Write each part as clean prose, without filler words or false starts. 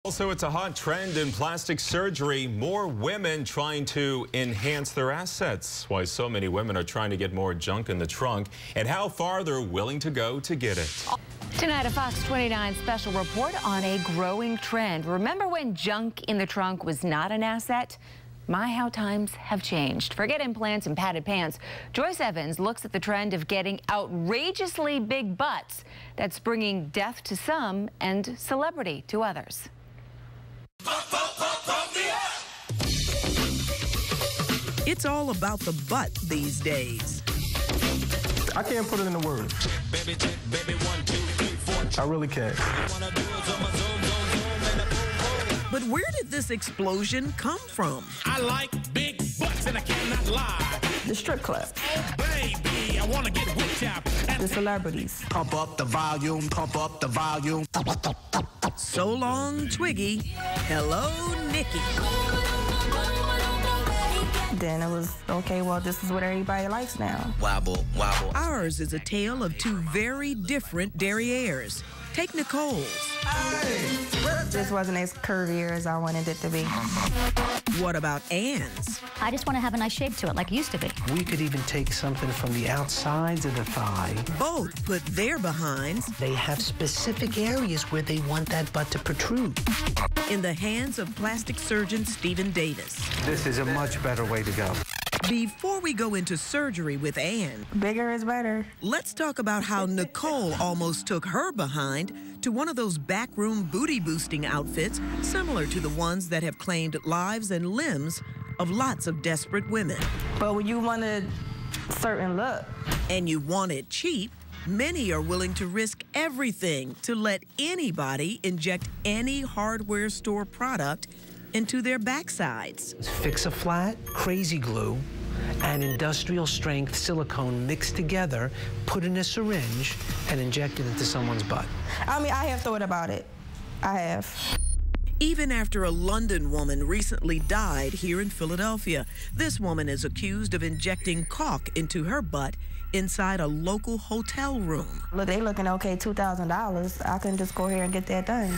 Also, it's a hot trend in plastic surgery. More women trying to enhance their assets. Why so many women are trying to get more junk in the trunk and how far they're willing to go to get it. Tonight, a Fox 29 special report on a growing trend. Remember when junk in the trunk was not an asset? My, how times have changed. Forget implants and padded pants. Joyce Evans looks at the trend of getting outrageously big butts that's bringing death to some and celebrity to others. It's all about the butt these days. I can't put it into words. I really can't. But where did this explosion come from? I like big butts and I cannot lie. The strip club. Baby, I want to get whipped out. The celebrities. Pump up the volume, pump up the volume. So long, Twiggy. Hello, Nikki. Then it was, okay, well, this is what everybody likes now. Wobble, wobble. Ours is a tale of two very different derrieres. Take Nicole's. This wasn't as curvier as I wanted it to be. What about Ann's? I just want to have a nice shape to it like it used to be. We could even take something from the outsides of the thigh. Both put their behinds. They have specific areas where they want that butt to protrude. In the hands of plastic surgeon Stephen Davis. This is a much better way to go. Before we go into surgery with Ann, Bigger is better. let's talk about how Nicole almost took her behind to one of those backroom booty-boosting outfits similar to the ones that have claimed lives and limbs of lots of desperate women. But when you want a certain look, And you want it cheap, many are willing to risk everything to let anybody inject any hardware store product into their backsides. Fix-a-flat, crazy glue, and industrial strength silicone mixed together, put in a syringe, and injected into someone's butt. I mean, I have thought about it. I have. Even after a London woman recently died here in Philadelphia, this woman is accused of injecting caulk into her butt inside a local hotel room. Look, they looking okay, $2,000. I can just go here and get that done.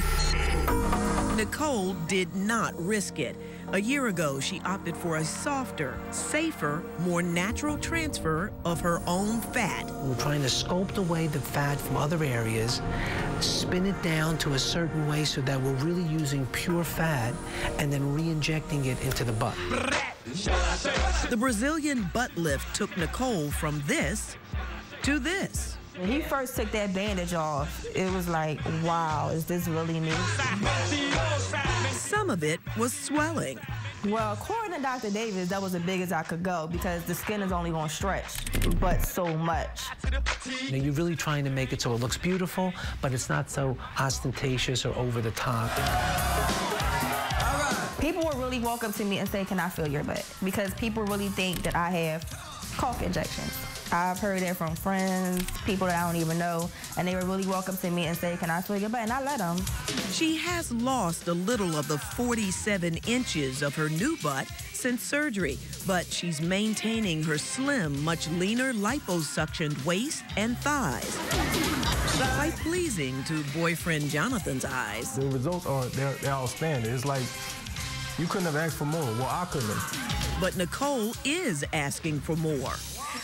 Nicole did not risk it. A year ago, she opted for a softer, safer, more natural transfer of her own fat. We're trying to sculpt away the fat from other areas, spin it down to a certain way so that we're really using pure fat, and then re-injecting it into the butt. The Brazilian butt lift took Nicole from this to this. When he first took that bandage off, it was like, wow, is this really me? Some of it was swelling. Well, according to Dr. Davis, that was as big as I could go because the skin is only going to stretch, but so much. Now, you're really trying to make it so it looks beautiful, but it's not so ostentatious or over the top. People will really walk up to me and say, can I feel your butt? Because people really think that I have caulk injections. I've heard that from friends, people that I don't even know, and they would really walk up to me and say, can I feel your butt? And I let them. She has lost a little of the 47 inches of her new butt since surgery, but she's maintaining her slim, much leaner liposuctioned waist and thighs. Quite pleasing to boyfriend Jonathan's eyes. The results are, they're outstanding. It's like, you couldn't have asked for more. Well, I couldn't have. But Nicole is asking for more.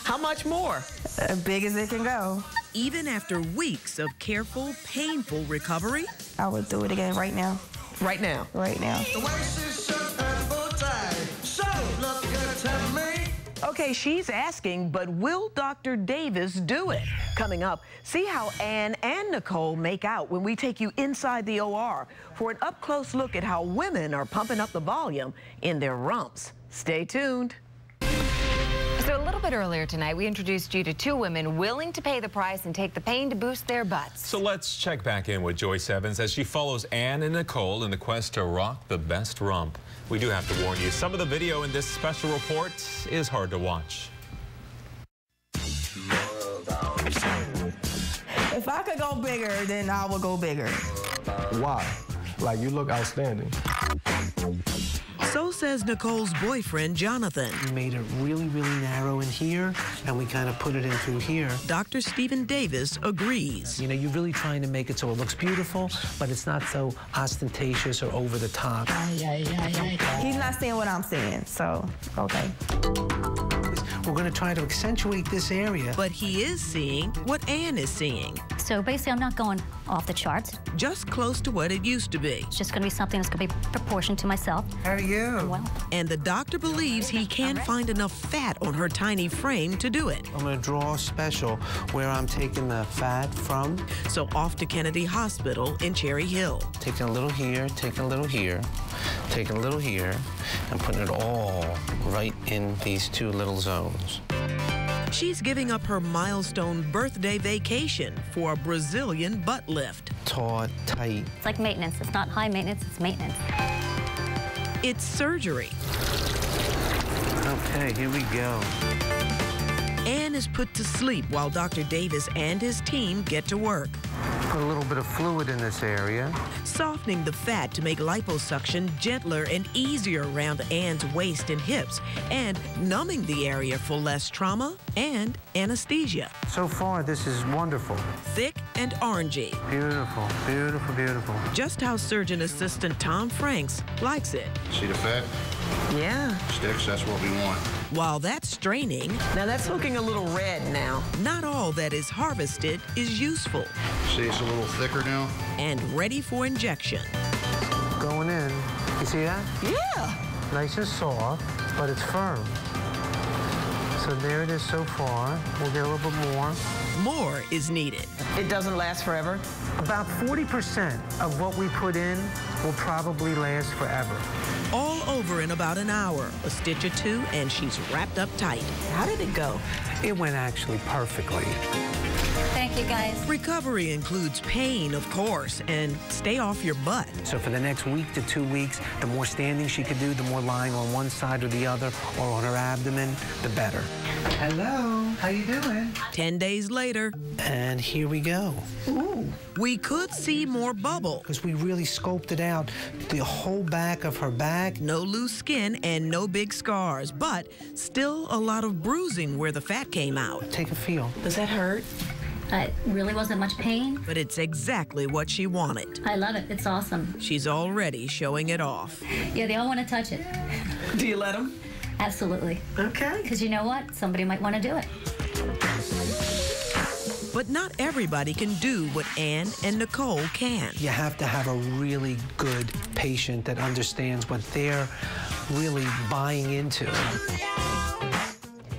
How much more? As big as it can go. Even after weeks of careful, painful recovery, I would do it again right now. Right now? Right now. Okay, she's asking, but will Dr. Davis do it? Coming up, see how Ann and Nicole make out when we take you inside the OR for an up-close look at how women are pumping up the volume in their rumps. Stay tuned. So a little bit earlier tonight, we introduced you to two women willing to pay the price and take the pain to boost their butts. So let's check back in with Joyce Evans as she follows Ann and Nicole in the quest to rock the best rump. We do have to warn you, some of the video in this special report is hard to watch. If I could go bigger, then I would go bigger. Why? Like, you look outstanding. So says Nicole's boyfriend, Jonathan. We made it really, really narrow in here, and we kind of put it in through here. Dr. Stephen Davis agrees. You know, you're really trying to make it so it looks beautiful, but it's not so ostentatious or over the top. He's not seeing what I'm seeing, so, okay. We're going to try to accentuate this area. But he is seeing what Ann is seeing. So basically, I'm not going off the charts. Just close to what it used to be. It's just going to be something that's going to be proportioned to myself. How are you? Well. And the doctor believes he can't find enough fat on her tiny frame to do it. I'm going to draw a special where I'm taking the fat from. So off to Kennedy Hospital in Cherry Hill. Taking a little here, taking a little here, taking a little here, and putting it all right in these two little zones. She's giving up her milestone birthday vacation for a Brazilian butt lift. Taut, tight. It's like maintenance. It's not high maintenance, it's maintenance. It's surgery. Okay, here we go. Ann is put to sleep while Dr. Davis and his team get to work. Put a little bit of fluid in this area. Softening the fat to make liposuction gentler and easier around Ann's waist and hips, and numbing the area for less trauma and anesthesia. So far, this is wonderful. Thick and orangey. Beautiful, beautiful, beautiful. Just how surgeon assistant Tom Franks likes it. See the fat? Yeah. Sticks, that's what we want. While that's straining, Now that's looking a little red now. not all that is harvested is useful See, it's a little thicker now. and ready for injection. Going in. You see that? Yeah. Nice and soft, but it's firm. So there it is so far. We'll get a little bit more. More is needed. It doesn't last forever. About 40% of what we put in will probably last forever. All over in about an hour, a stitch or two, and she's wrapped up tight. How did it go? It went actually perfectly. Thank you, guys. Recovery includes pain, of course, and stay off your butt. So for the next week to 2 weeks, the more standing she could do, the more lying on one side or the other, or on her abdomen, the better. Hello, how you doing? 10 days later, and here we go. Ooh. We could see more bubble. Because we really sculpted out the whole back of her back. No loose skin and no big scars, but still a lot of bruising where the fat came out. Take a feel. Does that hurt? It really wasn't much pain. But it's exactly what she wanted. I love it. It's awesome. She's already showing it off. Yeah, they all want to touch it. Do you let them? Absolutely. Okay. Because you know what? Somebody might want to do it. But not everybody can do what Ann and Nicole can. You have to have a really good patient that understands what they're really buying into.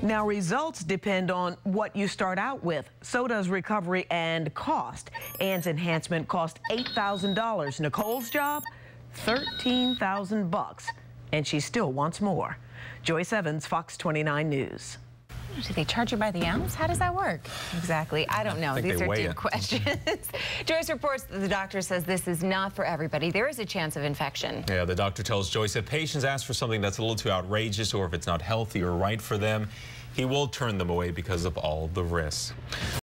Now, results depend on what you start out with. So does recovery and cost. Ann's enhancement cost $8,000. Nicole's job, $13,000. And she still wants more. Joyce Evans, Fox 29 News. Do they charge you by the ounce? How does that work? Exactly. I don't know. These are deep questions. Joyce reports that the doctor says this is not for everybody. There is a chance of infection. Yeah, the doctor tells Joyce if patients ask for something that's a little too outrageous or if it's not healthy or right for them, he will turn them away because of all the risks.